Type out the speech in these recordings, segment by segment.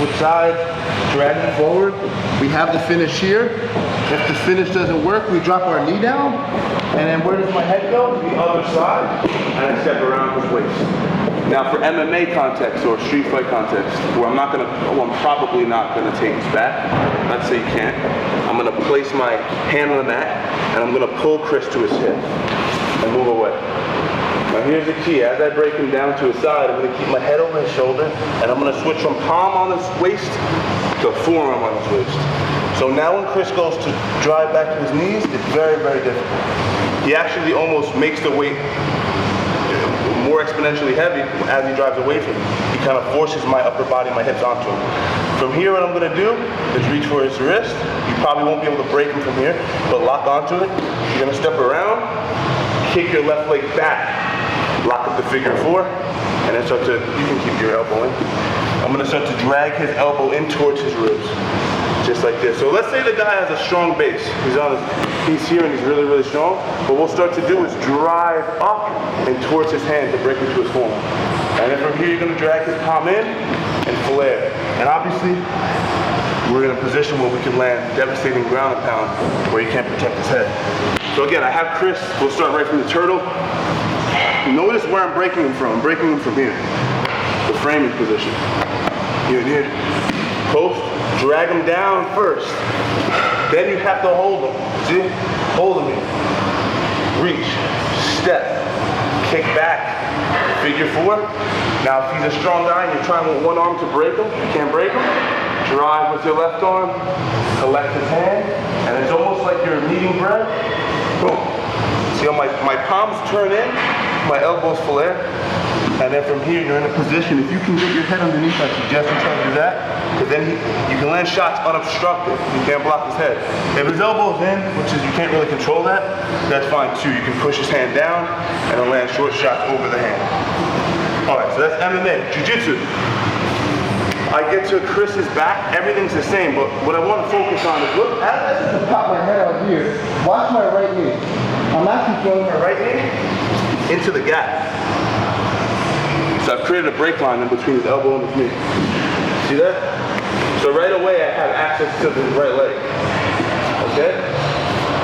switch sides, drag it forward. We have the finish here. If the finish doesn't work, we drop our knee down, and then where does my head go? To the other side, and I step around his waist. Now for MMA context or street fight context, where I'm probably not gonna take his back. Let's say you can't. I'm gonna place my hand on the mat, and I'm gonna pull Chris to his hip and move away. Now here's the key. As I break him down to his side, I'm gonna keep my head over his shoulder, and I'm gonna switch from palm on his waist to forearm on his waist. So now when Chris goes to drive back to his knees, it's very, very difficult. He actually almost makes the weight more exponentially heavy as he drives away from me. He kind of forces my upper body, my hips onto him. From here, what I'm gonna do is reach for his wrist. You probably won't be able to break him from here, but lock onto it. You're gonna step around, kick your left leg back, lock up the figure four, and then start to, you can keep your elbow in. I'm gonna start to drag his elbow in towards his ribs. Just like this. So let's say the guy has a strong base. He's here and he's really, really strong. What we'll start to do is drive up and towards his hand to break into his forearm. And then from here, you're gonna drag his palm in and flare. And obviously, we're in a position where we can land devastating ground and pound where he can't protect his head. So again, I have Chris. We'll start right from the turtle. Notice where I'm breaking him from. I'm breaking him from here. The framing position. Here and here. Post. Drag him down first. Then you have to hold him. See? Hold him here. Reach. Step. Kick back. Figure four. Now if he's a strong guy and you're trying with one arm to break him, you can't break him. Drive with your left arm. Collect his hand. And it's almost like you're kneading bread. Boom. See how my palms turn in? My elbows flare. And then from here, you're in a position, if you can get your head underneath, I suggest you try to do that, because then you can land shots unobstructed. You can't block his head. If his elbow's in, which is you can't really control that, that's fine too. You can push his hand down and then land short shots over the hand. All right, so that's MMA. Jiu-jitsu. I get to Chris's back, everything's the same, but what I want to focus on is, look, as I start to pop my head out here, watch my right knee. I'm actually throwing my right knee into the gap. So I've created a break line in between his elbow and his knee. See that? So right away I have access to the right leg. Okay?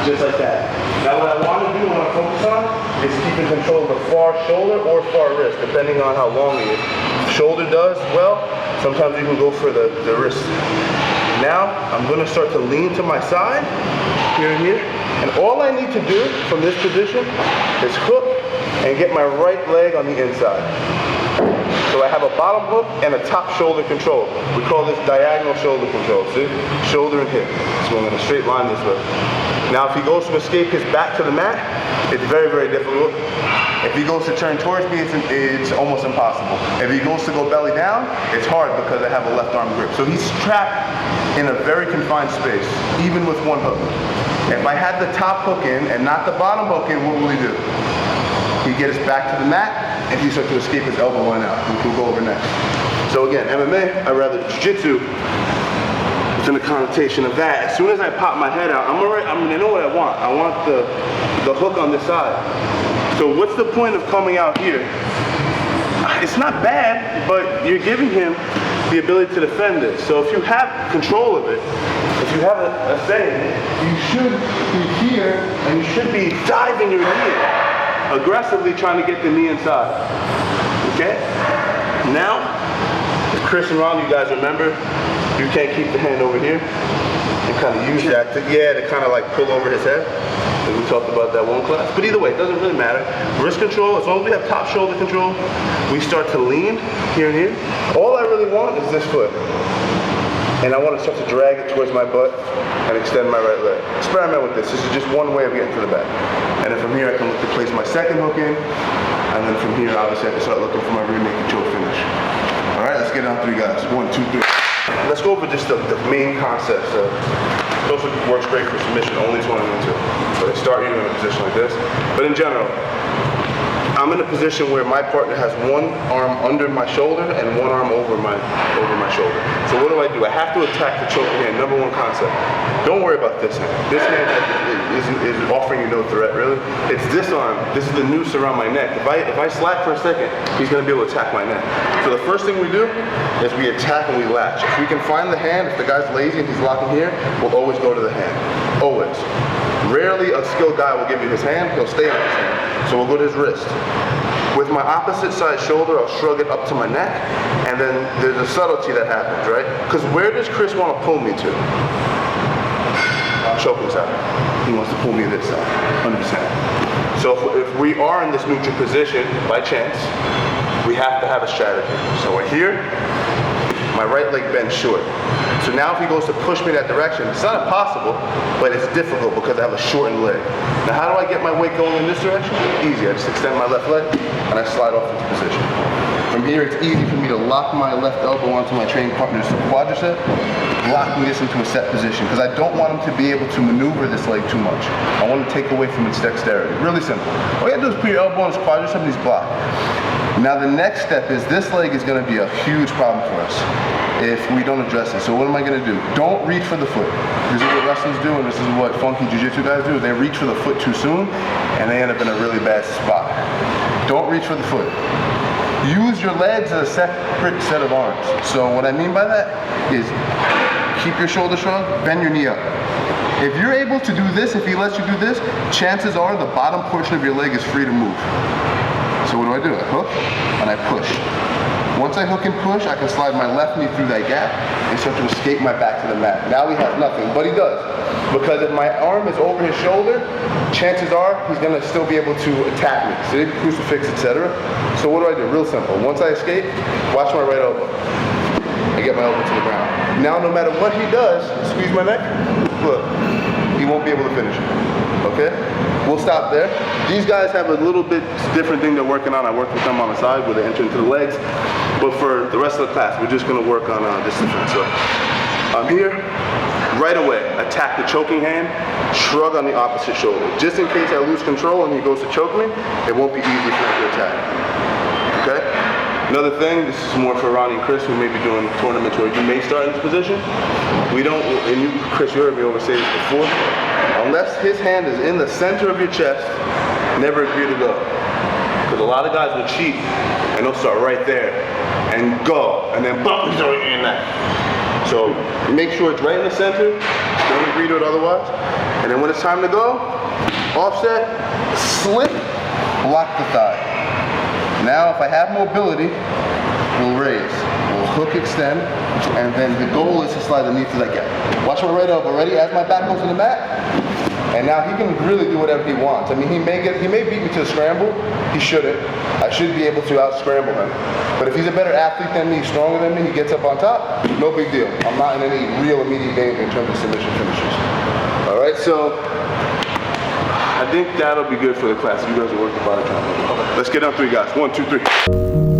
Just like that. Now what I want to do, what I focus on, is keeping control of the far shoulder or far wrist, depending on how long he is. Shoulder does well, sometimes you can go for the wrist. Now I'm going to start to lean to my side, here and here. And all I need to do from this position is hook and get my right leg on the inside. So I have a bottom hook and a top shoulder control. We call this diagonal shoulder control, see? Shoulder and hip. So I'm in a straight line this way. Now if he goes to escape his back to the mat, it's very, very difficult. If he goes to turn towards me, it's almost impossible. If he goes to go belly down, it's hard because I have a left arm grip. So he's trapped in a very confined space, even with one hook. If I had the top hook in and not the bottom hook in, what will he do? He'd get his back to the mat, and he starts to escape his elbow line out, which will go over next. So again, MMA, I rather jiu-jitsu. It's in the connotation of that. As soon as I pop my head out, I know what I want. I want the hook on this side. So what's the point of coming out here? It's not bad, but you're giving him the ability to defend it. So if you have control of it, if you have a say in it, you should be here, and you should be diving your knee, aggressively trying to get the knee inside. Okay? Now, Chris and Ron, you guys remember, you can't keep the hand over here and kind of use that to kind of like pull over his head. And we talked about that one class. But either way, it doesn't really matter. Wrist control, as long as we have top shoulder control, we start to lean here and here. All I really want is this foot. And I want to start to drag it towards my butt and extend my right leg. Experiment with this. This is just one way of getting to the back. And then from here, I can look to place my second hook in. And then from here, obviously, I can start looking for my rear naked choke finish. All right, let's get on 3 guys. 1, 2, 3. Let's go over just the main concepts. It also works great for submission, only 20 and 2. So they start you in a position like this. But in general, I'm in a position where my partner has one arm under my shoulder and one arm over my shoulder. So what do? I have to attack the choking hand. Number one concept. Don't worry about this hand. This hand is offering you no threat, really. It's this arm. This is the noose around my neck. If I slack for a second, he's going to be able to attack my neck. So the first thing we do is we attack and we latch. If we can find the hand, if the guy's lazy and he's locking here, we'll always go to the hand. Always. Rarely a skilled guy will give you his hand, he'll stay on his hand. So we'll go to his wrist. With my opposite side shoulder, I'll shrug it up to my neck, and then there's a subtlety that happens, right? Because where does Chris want to pull me to? Choking side. He wants to pull me this side, 100%. So if we are in this neutral position, by chance, we have to have a strategy. So we're here, my right leg bends short. So now if he goes to push me that direction, it's not impossible, but it's difficult because I have a shortened leg. Now how do I get my weight going in this direction? Easy, I just extend my left leg and I slide off into position. From here, it's easy for me to lock my left elbow onto my training partner's quadricep, locking this into a set position, because I don't want him to be able to maneuver this leg too much. I want to take away from its dexterity. Really simple. All you have to do is put your elbow on his quadricep and he's blocked. Now the next step is this leg is going to be a huge problem for us if we don't address it. So what am I going to do? Don't reach for the foot. This is what wrestlers do, and this is what funky jiu-jitsu guys do. They reach for the foot too soon, and they end up in a really bad spot. Don't reach for the foot. Use your legs as a separate set of arms. So what I mean by that is keep your shoulder strong, bend your knee up. If you're able to do this, if he lets you do this, chances are the bottom portion of your leg is free to move. So what do? I hook and I push. Once I hook and push, I can slide my left knee through that gap and start to escape my back to the mat. Now he has nothing, but he does. Because if my arm is over his shoulder, chances are he's going to still be able to attack me. See, crucifix, etc. So what do? Real simple. Once I escape, watch my right elbow. I get my elbow to the ground. Now no matter what he does, squeeze my neck, look, he won't be able to finish it. Okay? We'll stop there. These guys have a little bit different thing they're working on. I work with them on the side where they enter into the legs. But for the rest of the class, we're just going to work on this defense. So I'm here. Right away, attack the choking hand, shrug on the opposite shoulder. Just in case I lose control and he goes to choke me, it won't be easy for me to attack. Okay? Another thing, this is more for Ronnie and Chris who may be doing tournaments where you may start in this position. We don't, and you, Chris, you heard me say this before, unless his hand is in the center of your chest, never agree to go. Because a lot of guys will cheat and they'll start right there and go, and then bump, he's already in that. So make sure it's right in the center, don't agree to it otherwise. And then when it's time to go, offset, slip, lock the thigh. Now if I have mobility, we'll raise, we'll hook, extend, and then the goal is to slide the knee to that gap. Watch my right elbow, ready? As my back goes to the mat, and now he can really do whatever he wants. I mean, he may beat me to a scramble, he shouldn't. I should be able to out-scramble him. But if he's a better athlete than me, stronger than me, he gets up on top, no big deal. I'm not in any real immediate danger in terms of submission finishes. All right, so I think that'll be good for the class. You guys will work the body count. Let's get on 3 guys. 1, 2, 3.